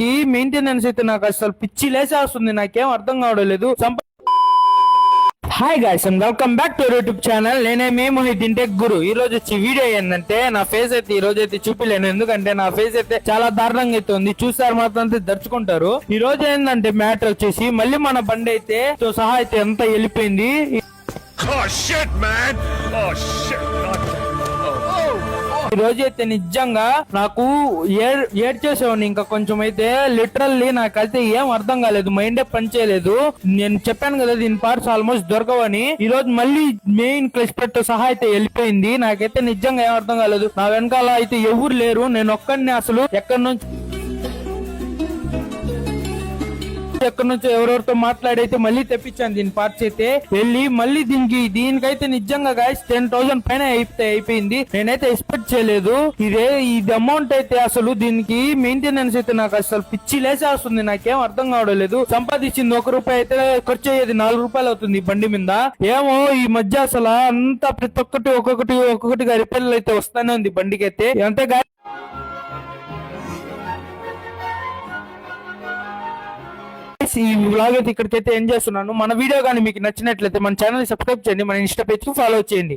ఈ మెయింటెనెన్స్ అయితే నాకు అసలు పిచ్చి లేసేస్తుంది, నాకేం అర్థం కావడలేదు. Hi guys and welcome back to YouTube channel. నేనే మీ మొహిద్దీన్ టెక్ గురు. ఈ రోజు వచ్చి వీడియో ఏంటంటే, నా ఫేస్ అయితే ఈ రోజు అయితే చూపిలేను, ఎందుకంటే నా ఫేస్ అయితే చాలా దారుణంగా అయితే ఉంది. చూసారు మాత్రం అయితే దర్చుకుంటారు. ఈ రోజు ఏంటంటే మ్యాటర్ వచ్చేసి మళ్ళీ మన బండి అయితే తో సహా అయితే ఎంత వెళ్ళిపోయింది. ఈ రోజు అయితే నిజంగా నాకు ఏడ్చేసేవాడిని. ఇంకా కొంచెం అయితే లిటరల్లీ నాకైతే ఏం అర్థం కాలేదు, మైండే పనిచేయలేదు. నేను చెప్పాను కదా దీని పార్ట్స్ ఆల్మోస్ట్ దొరకవని. ఈ రోజు మళ్ళీ మెయిన్ క్లచ్ ప్లేట్ తో సహా అయితే వెళ్ళిపోయింది. నాకైతే నిజంగా ఏం అర్థం కాలేదు. నా వెనకాల అయితే ఎవరు లేరు, నేను ఒక్కడిని. అసలు ఎక్కడి నుంచో ఎవరెవరితో మాట్లాడైతే మళ్ళీ తెప్పించాను దీని పార్ట్స్ అయితే వెళ్ళి. మళ్ళీ దీనికైతే నిజంగా గాయస్ 10,000 పైన అయిపోయింది. నేనైతే ఎక్స్పెక్ట్ చేయలేదు. ఇది అమౌంట్ అయితే అసలు దీనికి మెయింటెనెన్స్ అయితే నాకు అసలు పిచ్చి లేసేస్తుంది, నాకేం అర్థం కావడలేదు. సంపాదించింది ₹1 అయితే ఖర్చు అయ్యేది ₹4 అవుతుంది బండి మీద. ఏమో ఈ మధ్య అసలు అంతా ప్రతి ఒక్కొక్కటిగా రిపేర్లు అయితే వస్తానే ఉంది బండికి అయితే. అంతే ఈ వ్లాగ్ అయితే ఇక్కడికైతే ఎండ్ చేస్తున్నాను. మన వీడియో కానీ మీకు నచ్చినట్లయితే మన ఛానల్ సబ్స్క్రైబ్ చేయండి, మన ఇన్స్టా పేజ్ కు ఫాలో చేయండి.